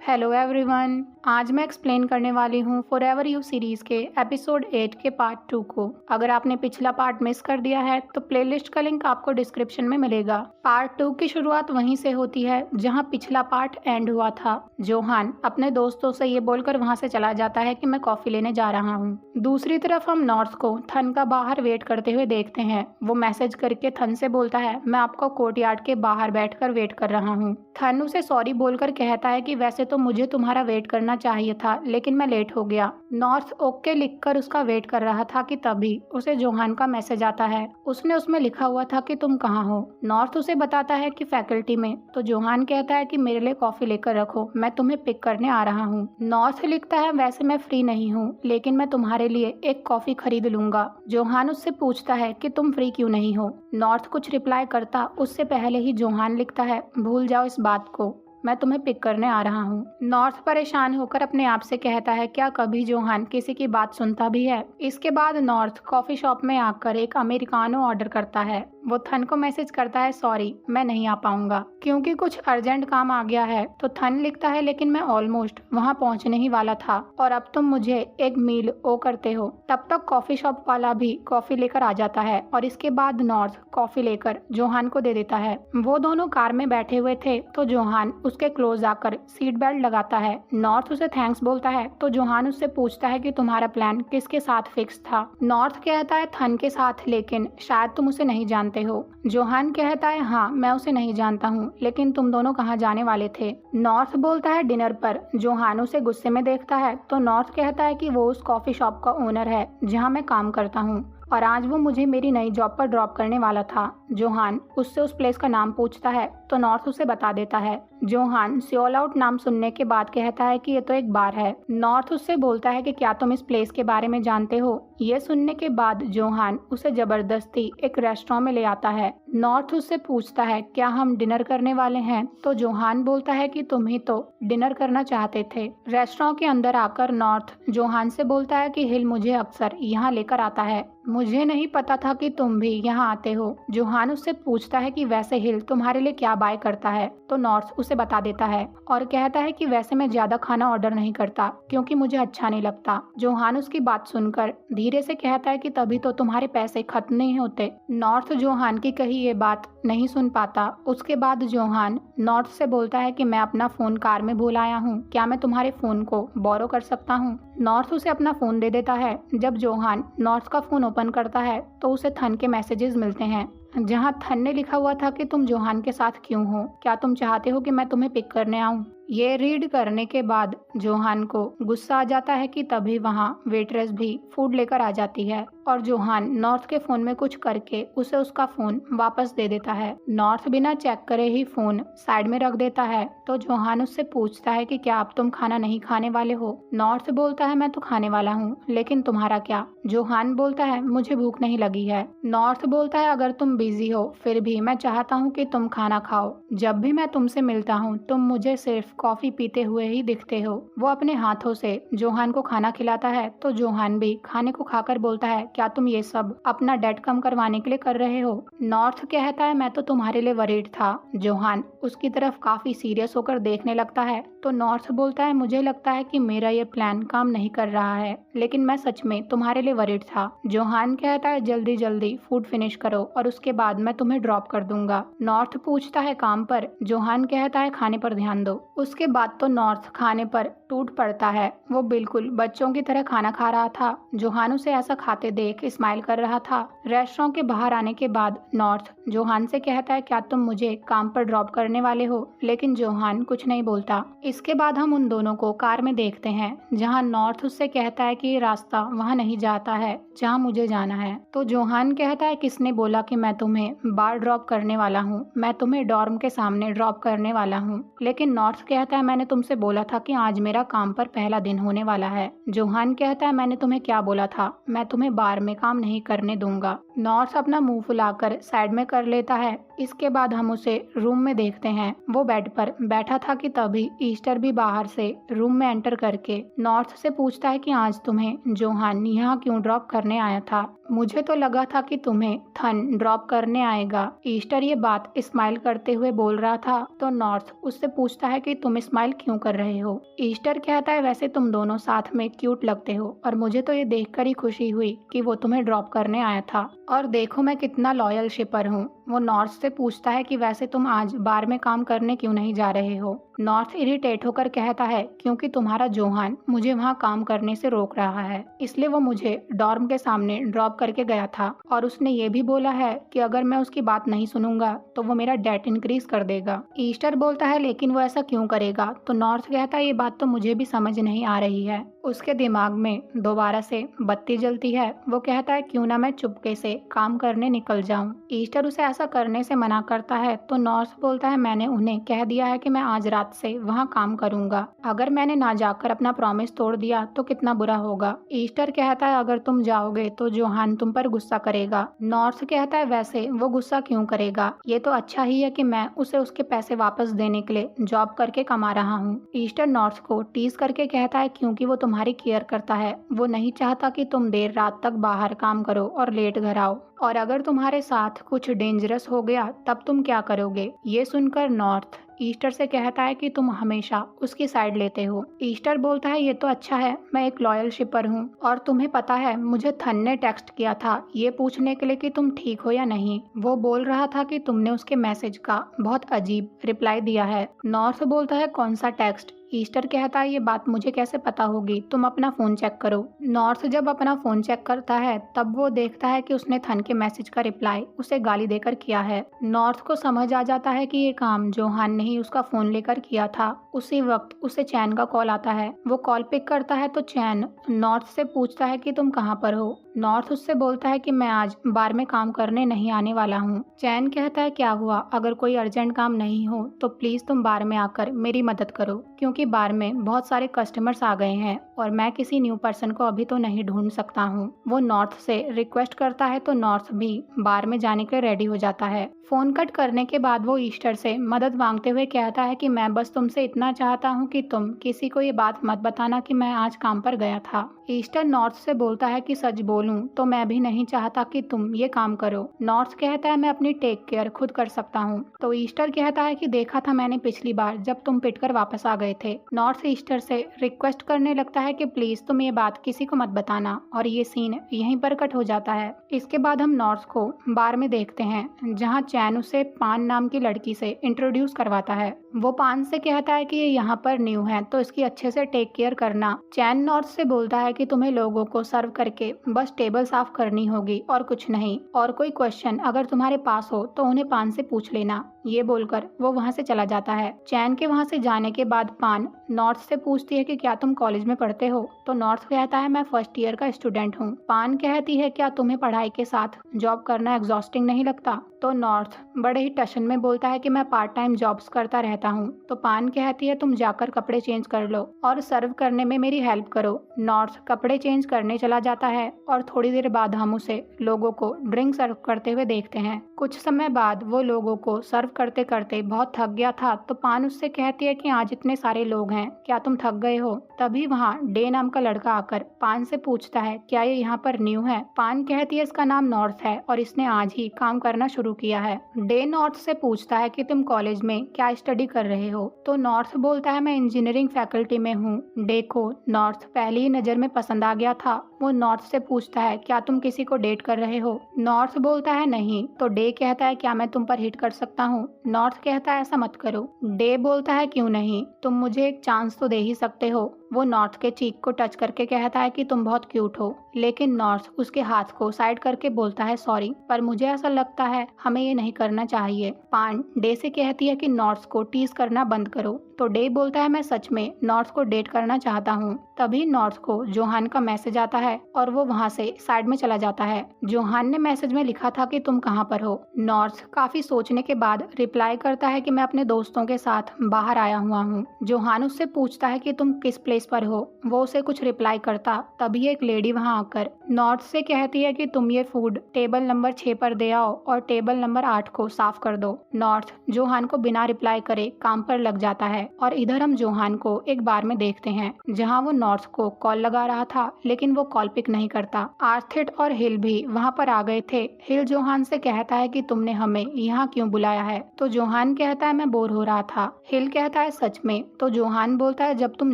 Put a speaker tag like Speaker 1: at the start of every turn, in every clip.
Speaker 1: Hello everyone. आज मैं explain करने वाली हूँ फॉरएवर यू सीरीज के एपिसोड 8 के पार्ट 2 को। अगर आपने पिछला पार्ट मिस कर दिया है तो प्लेलिस्ट का लिंक आपको डिस्क्रिप्शन में मिलेगा। पार्ट 2 की शुरुआत वहीं से होती है जहाँ पिछला पार्ट एंड हुआ था। जोहान अपने दोस्तों से ये बोलकर वहाँ से चला जाता है कि मैं कॉफी लेने जा रहा हूँ। दूसरी तरफ हम नॉर्थ को थन का बाहर वेट करते हुए देखते हैं। वो मैसेज करके थन से बोलता है, मैं आपको कोर्टयार्ड के बाहर बैठकर वेट कर रहा हूँ। थन उसे सॉरी बोलकर कहता है कि वैसे तो मुझे तुम्हारा वेट करना चाहिए था, लेकिन मैं लेट हो गया। नॉर्थ ओके लिखकर उसका वेट कर रहा था कि तभी उसे जोहान का मैसेज आता है। उसने उसमें लिखा हुआ था कि तुम कहाँ हो। नॉर्थ उसे बताता है कि फैकल्टी में। तो जोहान कहता है कि मेरे लिए कॉफी लेकर रखो, मैं तुम्हें पिक करने आ रहा हूँ। नॉर्थ लिखता है, वैसे मैं फ्री नहीं हूँ, लेकिन मैं तुम्हारे लिए एक कॉफी खरीद लूंगा। जोहान उससे पूछता है कि तुम फ्री क्यों नहीं हो। नॉर्थ कुछ रिप्लाई करता उससे पहले ही जोहान लिखता है, भूल जाओ इस बात को, मैं तुम्हें पिक करने आ रहा हूँ। नॉर्थ परेशान होकर अपने आप से कहता है, क्या कभी जोहान किसी की बात सुनता भी है। इसके बाद नॉर्थ कॉफी शॉप में आकर एक अमेरिकानो ऑर्डर करता है। वो थन को मैसेज करता है, सॉरी मैं नहीं आ पाऊंगा क्योंकि कुछ अर्जेंट काम आ गया है। तो थन लिखता है, लेकिन मैं ऑलमोस्ट वहाँ पहुँचने ही वाला था और अब तुम मुझे एक मील ओ करते हो। तब तक कॉफी शॉप वाला भी कॉफी लेकर आ जाता है और इसके बाद नॉर्थ कॉफी लेकर जोहान को दे देता है। वो दोनों कार में बैठे हुए थे तो जोहान उसके क्लोज आकर सीट बेल्ट लगाता है। नॉर्थ उसे थैंक्स बोलता है तो जोहान उससे पूछता है कि तुम्हारा प्लान किसके साथ फिक्स था। नॉर्थ कहता है थन के साथ, लेकिन शायद तुम उसे नहीं जानते हो। जोहान कहता है, हाँ मैं उसे नहीं जानता हूँ, लेकिन तुम दोनों कहाँ जाने वाले थे। नॉर्थ बोलता है डिनर पर। जोहान उसे गुस्से में देखता है तो नॉर्थ कहता है कि वो उस कॉफी शॉप का ओनर है जहाँ मैं काम करता हूँ और आज वो मुझे मेरी नई जॉब पर ड्रॉप करने वाला था। जोहान उससे उस प्लेस का नाम पूछता है तो नॉर्थ उसे बता देता है। जोहान सियोल आउट नाम सुनने के बाद कहता है कि ये तो एक बार है। नॉर्थ उससे बोलता है कि क्या तुम इस प्लेस के बारे में जानते हो। ये सुनने के बाद जोहान उसे जबरदस्ती एक रेस्टोरेंट में ले आता है। नॉर्थ उससे पूछता है, क्या हम डिनर करने वाले हैं। तो जोहान बोलता है कि तुम ही तो डिनर करना चाहते थे। रेस्टोरेंट के अंदर आकर नॉर्थ जोहान से बोलता है कि हिल मुझे अक्सर यहाँ लेकर आता है, मुझे नहीं पता था कि तुम भी यहाँ आते हो। जोहान उससे पूछता है कि वैसे हिल तुम्हारे लिए क्या बाय करता है। तो नॉर्थ उसे बता देता है और कहता है कि वैसे मैं ज्यादा खाना ऑर्डर नहीं करता क्योंकि मुझे अच्छा नहीं लगता। जोहान उसकी बात सुनकर धीरे से कहता है कि तभी तो तुम्हारे पैसे खत्म नहीं होते। नॉर्थ जोहान की कही ये बात नहीं सुन पाता। उसके बाद जोहान नॉर्थ से बोलता है कि मैं अपना फोन कार में भूल आया हूँ, क्या मैं तुम्हारे फोन को बोरो कर सकता हूँ। नॉर्थ उसे अपना फोन दे देता है। जब जोहान नॉर्थ का फोन ओपन करता है तो उसे थन के मैसेजेस मिलते हैं जहां थन ने लिखा हुआ था कि तुम जोहान के साथ क्यों हो, क्या तुम चाहते हो कि मैं तुम्हें पिक करने आऊं। ये रीड करने के बाद जोहान को गुस्सा आ जाता है कि तभी वहाँ वेट्रेस भी फूड लेकर आ जाती है और जोहान नॉर्थ के फोन में कुछ करके उसे उसका फोन वापस दे देता है। नॉर्थ बिना चेक करे ही फोन साइड में रख देता है तो जोहान उससे पूछता है कि क्या अब तुम खाना नहीं खाने वाले हो। नॉर्थ बोलता है, मैं तो खाने वाला हूँ, लेकिन तुम्हारा क्या। जोहान बोलता है, मुझे भूख नहीं लगी है। नॉर्थ बोलता है, अगर तुम बिजी हो फिर भी मैं चाहता हूँ कि तुम खाना खाओ। जब भी मैं तुमसे मिलता हूँ तुम मुझे सिर्फ कॉफी पीते हुए ही दिखते हो। वो अपने हाथों से जोहान को खाना खिलाता है तो जोहान भी खाने को खाकर बोलता है, क्या तुम ये सब अपना डेट कम करवाने के लिए कर रहे हो। नॉर्थ कहता है, मैं तो तुम्हारे लिए वरीड था। जोहान उसकी तरफ काफी सीरियस होकर देखने लगता है तो नॉर्थ बोलता है, मुझे लगता है कि मेरा ये प्लान काम नहीं कर रहा है, लेकिन मैं सच में तुम्हारे लिए वरीड था। जोहान कहता है, जल्दी जल्दी फूड फिनिश करो और उसके बाद मैं तुम्हें ड्रॉप कर दूंगा। नॉर्थ पूछता है, काम पर। जोहान कहता है, खाने पर ध्यान दो। उसके बाद तो नॉर्थ खाने पर टूट पड़ता है। वो बिल्कुल बच्चों की तरह खाना खा रहा था। जोहान उसे ऐसा खाते देख स्माइल कर रहा था। रेस्टोरेंट के बाहर आने के बाद नॉर्थ जोहान से कहता है, क्या तुम मुझे काम पर ड्रॉप करने वाले हो, लेकिन जोहान कुछ नहीं बोलता। इसके बाद हम उन दोनों को कार में देखते हैं जहाँ नॉर्थ उससे कहता है कि ये रास्ता वहाँ नहीं जाता है जहाँ मुझे जाना है। तो जोहान कहता है, किसने बोला कि मैं तुम्हें बार ड्रॉप करने वाला हूँ, मैं तुम्हें डॉर्म के सामने ड्रॉप करने वाला हूँ। लेकिन नॉर्थ कहता है, मैंने तुमसे बोला था कि आज मेरा काम पर पहला दिन होने वाला है। जोहान कहता है, मैंने तुम्हें क्या बोला था, मैं तुम्हें बार बार में काम नहीं करने दूंगा। नॉर्थ अपना मुंह फुलाकर साइड में कर लेता है। इसके बाद हम उसे रूम में देखते हैं। वो बेड पर बैठा था कि तभी ईस्टर भी बाहर से रूम में एंटर करके नॉर्थ से पूछता है कि आज तुम्हें जोहान यहाँ क्यों ड्रॉप करने आया था? मुझे तो लगा था कि तुम्हें थन ड्रॉप करने आएगा। ईस्टर ये बात स्माइल करते हुए बोल रहा था तो नॉर्थ उससे पूछता है कि तुम स्माइल क्यों कर रहे हो? ईस्टर कहता है वैसे तुम दोनों साथ में क्यूट लगते हो और मुझे तो ये देखकर ही खुशी हुई कि वो तुम्हें ड्रॉप करने आया था और देखो मैं कितना लॉयल शिपर हूँ। वो नॉर्थ से पूछता है कि वैसे तुम आज बार में काम करने क्यों नहीं जा रहे हो? नॉर्थ इरिटेट होकर कहता है क्योंकि तुम्हारा जोहान मुझे वहाँ काम करने से रोक रहा है, इसलिए वो मुझे डॉर्म के सामने ड्रॉप करके गया था और उसने ये भी बोला है कि अगर मैं उसकी बात नहीं सुनूंगा तो वो मेरा डेट इंक्रीज कर देगा। ईस्टर बोलता है लेकिन वो ऐसा क्यों करेगा? तो नॉर्थ कहता है ये बात तो मुझे भी समझ नहीं आ रही है। उसके दिमाग में दोबारा से बत्ती जलती है। वो कहता है क्यों ना मैं चुपके से काम करने निकल जाऊं। ईस्टर उसे ऐसा करने से मना करता है तो नॉर्थ बोलता है मैंने उन्हें कह दिया है कि मैं आज रात से वहाँ काम करूंगा। अगर मैंने ना जाकर अपना प्रॉमिस तोड़ दिया तो कितना बुरा होगा। ईस्टर कहता है अगर तुम जाओगे तो जोहान तुम पर गुस्सा करेगा। नॉर्थ कहता है वैसे वो गुस्सा क्यों करेगा? ये तो अच्छा ही है कि मैं उसे उसके पैसे वापस देने के लिए जॉब करके कमा रहा हूँ। ईस्टर नॉर्थ को टीज करके कहता है क्योंकि वो तुम्हारी केयर करता है। वो नहीं चाहता कि तुम देर रात तक बाहर काम करो और लेट घर आओ, और अगर तुम्हारे साथ कुछ डेंजरस हो गया तब तुम क्या करोगे? ये सुनकर नॉर्थ ईस्टर से कहता है कि तुम हमेशा उसकी साइड लेते हो। ईस्टर बोलता है ये तो अच्छा है, मैं एक लॉयल शिपर हूँ और तुम्हें पता है मुझे थन ने टेक्स्ट किया था ये पूछने के लिए कि तुम ठीक हो या नहीं। वो बोल रहा था कि तुमने उसके मैसेज का बहुत अजीब रिप्लाई दिया है। नॉर्थ बोलता है कौन सा टेक्स्ट? ईस्टर कहता है ये बात मुझे कैसे पता होगी, तुम अपना फोन चेक करो। नॉर्थ जब अपना फोन चेक करता है तब वो देखता है कि उसने थन के मैसेज का रिप्लाई उसे गाली देकर किया है। नॉर्थ को समझ आ जाता है कि ये काम जोहान ने ही उसका फोन लेकर किया था। उसी वक्त उसे चैन का कॉल आता है। वो कॉल पिक करता है तो चैन नॉर्थ से पूछता है कि तुम कहाँ पर हो? नॉर्थ उससे बोलता है कि मैं आज बार में काम करने नहीं आने वाला हूँ। चैन कहता है क्या हुआ? अगर कोई अर्जेंट काम नहीं हो तो प्लीज तुम बार में आकर मेरी मदद करो, क्योंकि बार में बहुत सारे कस्टमर्स आ गए हैं और मैं किसी न्यू पर्सन को अभी तो नहीं ढूंढ सकता हूँ। वो नॉर्थ से रिक्वेस्ट करता है तो नॉर्थ भी बार में जाने के लिए रेडी हो जाता है। फोन कट करने के बाद वो ईस्टर से मदद मांगते हुए कहता है कि मैं बस तुमसे इतना चाहता हूँ कि तुम किसी को ये बात मत बताना कि मैं आज काम पर गया था। ईस्टर नॉर्थ से बोलता है कि सच बोलूं तो मैं भी नहीं चाहता कि तुम ये काम करो। नॉर्थ कहता है मैं अपनी टेक केयर खुद कर सकता हूँ। तो ईस्टर कहता है कि देखा था मैंने पिछली बार जब तुम पिटकर वापस आ गए थे। नॉर्थ ईस्टर से रिक्वेस्ट करने लगता है कि प्लीज तुम ये बात किसी को मत बताना, और ये सीन यहीं पर कट हो जाता है। इसके बाद हम नॉर्थ को बार में देखते हैं जहाँ चैन उसे पान नाम की लड़की से इंट्रोड्यूस करवाता है। वो पान से कहता है कि ये यहाँ पर न्यू है तो इसकी अच्छे से टेक केयर करना। चैन नॉर्थ से बोलता है कि तुम्हें लोगों को सर्व करके बस टेबल साफ करनी होगी और कुछ नहीं, और कोई क्वेश्चन अगर तुम्हारे पास हो तो उन्हें पान से पूछ लेना। ये बोलकर वो वहाँ से चला जाता है। चैन के वहाँ से जाने के बाद पान नॉर्थ से पूछती है कि क्या तुम कॉलेज में पढ़ते हो? तो नॉर्थ कहता है मैं फर्स्ट ईयर का स्टूडेंट हूँ। पान कहती है क्या तुम्हें पढ़ाई के साथ जॉब करना एग्जॉस्टिंग नहीं लगता? तो नॉर्थ बड़े ही टशन में बोलता है कि मैं पार्ट टाइम जॉब्स करता रहता हूँ। तो पान कहती है तुम जाकर कपड़े चेंज कर लो और सर्व करने में मेरी हेल्प करो। नॉर्थ कपड़े चेंज करने चला जाता है और थोड़ी देर बाद हम उसे लोगों को ड्रिंक सर्व करते हुए देखते हैं। कुछ समय बाद वो लोगों को सर्व करते करते बहुत थक गया था तो पान उससे कहती है कि आज इतने सारे लोग हैं, क्या तुम थक गए हो? तभी वहाँ डे नाम का लड़का आकर पान से पूछता है क्या ये यहाँ पर न्यू है? पान कहती है इसका नाम नॉर्थ है और इसने आज ही काम करना शुरू किया है। डे नॉर्थ से पूछता है कि तुम कॉलेज में क्या स्टडी कर रहे हो? तो नॉर्थ बोलता है मैं इंजीनियरिंग फैकल्टी में हूँ। डे को नॉर्थ पहली ही नजर में पसंद आ गया था। वो नॉर्थ से पूछता है क्या तुम किसी को डेट कर रहे हो? नॉर्थ बोलता है नहीं। तो डे कहता है क्या मैं तुम पर हिट कर सकता हूँ? नॉर्थ कहता है ऐसा मत करो। डे बोलता है क्यों नहीं, तुम मुझे एक चांस तो दे ही सकते हो। वो नॉर्थ के चीक को टच करके कहता है कि तुम बहुत क्यूट हो, लेकिन नॉर्थ उसके हाथ को साइड करके बोलता है सॉरी, पर मुझे ऐसा लगता है हमें ये नहीं करना चाहिए। पान डे से कहती है कि नॉर्थ को टीज करना बंद करो। तो डे बोलता है मैं सच में नॉर्थ को डेट करना चाहता हूँ। तभी नॉर्थ को जोहान का मैसेज आता है और वो वहाँ से साइड में चला जाता है। जोहान ने मैसेज में लिखा था कि तुम कहाँ पर हो। नॉर्थ काफी सोचने के बाद रिप्लाई करता है कि मैं अपने दोस्तों के साथ बाहर आया हुआ हूँ। जोहान उससे पूछता है कि तुम किस प्लेस प्लेस पर हो। वो उसे कुछ रिप्लाई करता तभी एक लेडी वहाँ आकर नॉर्थ से कहती है कि तुम ये फूड टेबल नंबर 6 पर दे आओ और टेबल नंबर 8 को साफ कर दो। नॉर्थ जोहान को बिना रिप्लाई करे काम पर लग जाता है और इधर हम जोहान को एक बार में देखते हैं जहाँ वो नॉर्थ को कॉल लगा रहा था लेकिन वो कॉल पिक नहीं करता। आर्थिट और हिल भी वहाँ पर आ गए थे। हिल जोहान से कहता है कि तुमने हमें यहाँ क्यों बुलाया है? तो जोहान कहता है मैं बोर हो रहा था। हिल कहता है सच में? तो जोहान बोलता है जब तुम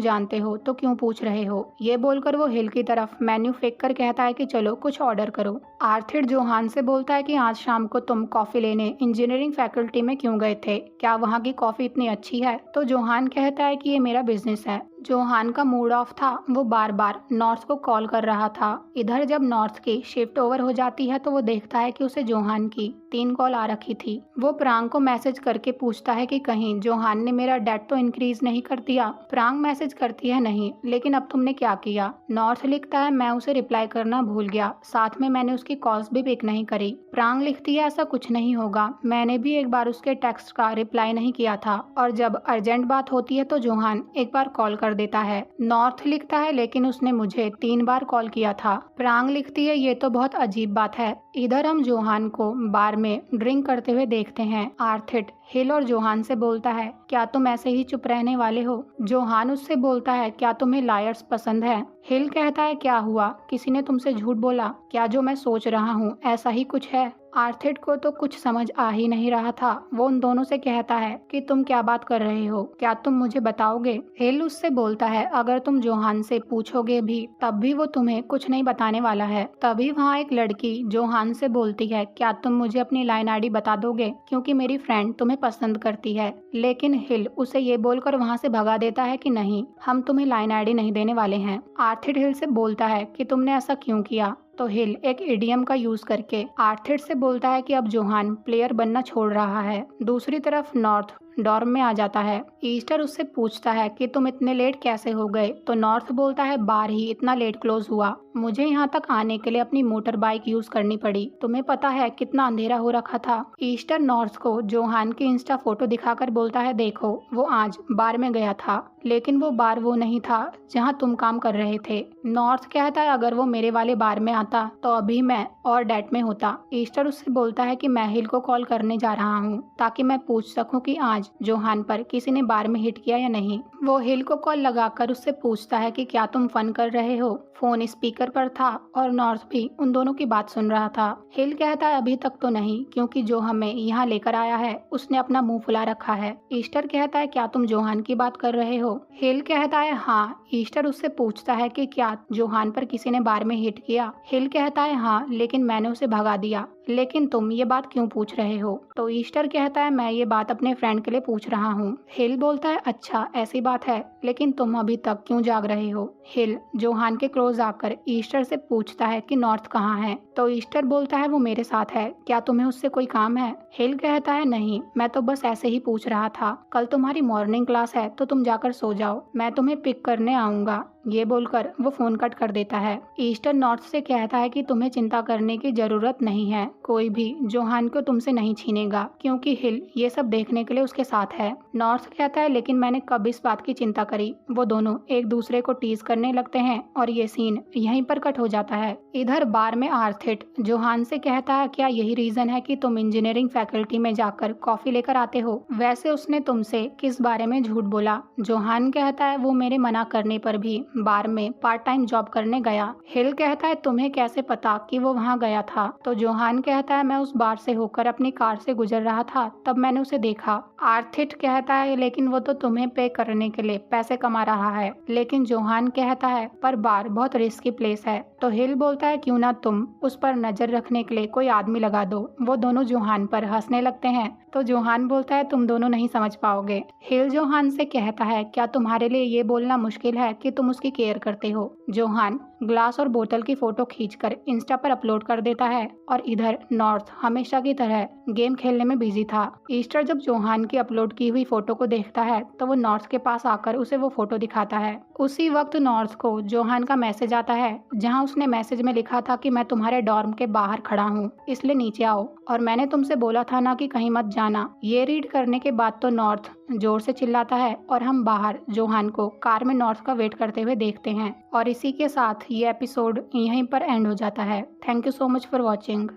Speaker 1: जानते हो तो क्यों पूछ रहे हो? ये बोलकर वो हिल की तरफ मेन्यू फेंक कर कहता है कि चलो कुछ ऑर्डर करो। आर्थिट जोहान से बोलता है कि आज शाम को तुम कॉफी लेने इंजीनियरिंग फैकल्टी में क्यों गए थे? क्या वहाँ की कॉफी इतनी अच्छी है? तो जोहान कहता है कि ये मेरा बिजनेस है। जोहान का मूड ऑफ था, वो बार बार नॉर्थ को कॉल कर रहा था। इधर जब नॉर्थ की शिफ्ट ओवर हो जाती है तो वो देखता है कि उसे जोहान की 3 कॉल आ रखी थी। वो प्रांग को मैसेज करके पूछता है कि कहीं जोहान ने मेरा डेट तो इंक्रीज नहीं कर दिया। प्रांग मैसेज करती है नहीं, लेकिन अब तुमने क्या किया? नॉर्थ लिखता है मैं उसे रिप्लाई करना भूल गया, साथ में मैंने उसकी कॉल्स भी पिक नहीं करी। प्रांग लिखती है ऐसा कुछ नहीं होगा, मैंने भी एक बार उसके टेक्स्ट का रिप्लाई नहीं किया था और जब अर्जेंट बात होती है तो जोहान एक बार कॉल कर देता है। नॉर्थ लिखता है लेकिन उसने मुझे 3 बार कॉल किया था। प्रांग लिखती है ये तो बहुत अजीब बात है। इधर हम जोहान को बार में ड्रिंक करते हुए देखते हैं। आर्थिट हिल और जोहान से बोलता है क्या तुम ऐसे ही चुप रहने वाले हो? जोहान उससे बोलता है क्या तुम्हें लायर्स पसंद है? हिल कहता है क्या हुआ, किसी ने तुमसे झूठ बोला क्या? जो मैं सोच रहा हूँ ऐसा ही कुछ है। आर्थिट को तो कुछ समझ आ ही नहीं रहा था। वो उन दोनों से कहता है कि तुम क्या बात कर रहे हो, क्या तुम मुझे बताओगे? हिल उससे बोलता है अगर तुम जोहान से पूछोगे भी तब भी वो तुम्हें कुछ नहीं बताने वाला है। तभी वहाँ एक लड़की जोहान से बोलती है क्या तुम मुझे अपनी लाइन आईडी बता दोगे क्योंकि मेरी फ्रेंड तुम्हें पसंद करती है। लेकिन हिल उसे ये बोलकर वहाँ से भगा देता है कि नहीं, हम तुम्हें लाइन आईडी नहीं देने वाले हैं। आर्थिट हिल से बोलता है कि तुमने ऐसा क्यों किया? तो हिल एक इडियम का यूज करके आर्थिट से बोलता है कि अब जोहान प्लेयर बनना छोड़ रहा है। दूसरी तरफ नॉर्थ डॉर्म में आ जाता है। ईस्टर उससे पूछता है कि तुम इतने लेट कैसे हो गए? तो नॉर्थ बोलता है बार ही इतना लेट क्लोज हुआ, मुझे यहाँ तक आने के लिए अपनी मोटर बाइक यूज करनी पड़ी, तुम्हें पता है कितना अंधेरा हो रखा था। ईस्टर नॉर्थ को जोहान की इंस्टा फोटो दिखाकर बोलता है देखो वो आज बार में गया था लेकिन वो बार वो नहीं था जहाँ तुम काम कर रहे थे। नॉर्थ कहता है अगर वो मेरे वाले बार में आता तो अभी मैं और डेट में होता। ईस्टर उससे बोलता है कि मैं हिल को कॉल करने जा रहा हूँ ताकि मैं पूछ सकूं कि आज जोहान पर किसी ने बार में हिट किया या नहीं। वो हिल को कॉल लगाकर उससे पूछता है कि क्या तुम फन कर रहे हो? फोन स्पीकर पर था और नॉर्थ भी उन दोनों की बात सुन रहा था। हिल कहता है अभी तक तो नहीं क्योंकि जो हमें यहाँ लेकर आया है उसने अपना मुंह फुला रखा है। ईस्टर कहता है क्या तुम जोहान की बात कर रहे हो? हिल कहता है हाँ। ईस्टर उससे पूछता है कि क्या जोहान पर किसी ने बार में हिट किया? हिल कहता है हाँ, लेकिन मैंने उसे भगा दिया। लेकिन तुम ये बात क्यों पूछ रहे हो? तो ईस्टर कहता है मैं ये बात अपने फ्रेंड के लिए पूछ रहा हूँ। हिल बोलता है अच्छा ऐसी बात है, लेकिन तुम अभी तक क्यों जाग रहे हो? हिल जोहान के क्लोज आकर ईस्टर से पूछता है कि नॉर्थ कहाँ है? तो ईस्टर बोलता है वो मेरे साथ है, क्या तुम्हें उससे कोई काम है? हिल कहता है नहीं, मैं तो बस ऐसे ही पूछ रहा था, कल तुम्हारी मॉर्निंग क्लास है तो तुम जाकर सो जाओ, मैं तुम्हें पिक करने आऊंगा। ये बोलकर वो फोन कट कर देता है। ईस्टर नॉर्थ से कहता है कि तुम्हें चिंता करने की जरूरत नहीं है, कोई भी जोहान को तुमसे नहीं छीनेगा क्योंकि हिल ये सब देखने के लिए उसके साथ है। नॉर्थ कहता है लेकिन मैंने कब इस बात की चिंता करी। वो दोनों एक दूसरे को टीज करने लगते हैं और ये सीन यहीं पर कट हो जाता है। इधर बार में आर्थिट जोहान से कहता है क्या यही रीजन है कि तुम इंजीनियरिंग फैकल्टी में जाकर कॉफी लेकर आते हो? वैसे उसने तुमसे किस बारे में झूठ बोला? जोहान कहता है वो मेरे मना करने पर भी बार में पार्ट टाइम जॉब करने गया। हिल कहता है तुम्हें कैसे पता कि वो वहाँ गया था? तो जोहान कहता है मैं उस बार से होकर अपनी कार से गुजर रहा था तब मैंने उसे देखा। आर्थिट कहता है लेकिन वो तो तुम्हें पे करने के लिए पैसे कमा रहा है। लेकिन जोहान कहता है पर बार बहुत रिस्की प्लेस है। तो हिल बोलता है क्यों ना तुम उस पर नजर रखने के लिए कोई आदमी लगा दो। वो दोनों जोहान पर हंसने लगते हैं। तो जोहान बोलता है तुम दोनों नहीं समझ पाओगे। हिल जोहान से कहता है क्या तुम्हारे लिए ये बोलना मुश्किल है कि तुम उसकी केयर करते हो? जोहान ग्लास और बोतल की फोटो खींचकर इंस्टा पर अपलोड कर देता है और इधर नॉर्थ हमेशा की तरह गेम खेलने में बिजी था। ईस्टर जब जोहान की अपलोड की हुई फोटो को देखता है तो वो नॉर्थ के पास आकर उसे वो फोटो दिखाता है। उसी वक्त नॉर्थ को जोहान का मैसेज आता है, जहां उसने मैसेज में लिखा था कि मैं तुम्हारे डॉर्म के बाहर खड़ा हूं, इसलिए नीचे आओ और मैंने तुमसे बोला था ना कि कहीं मत जाना। ये रीड करने के बाद तो नॉर्थ जोर से चिल्लाता है और हम बाहर जोहान को कार में नॉर्थ का वेट करते हुए देखते हैं। और इसी के साथ ये एपिसोड यहीं पर एंड हो जाता है। Thank you so much for watching.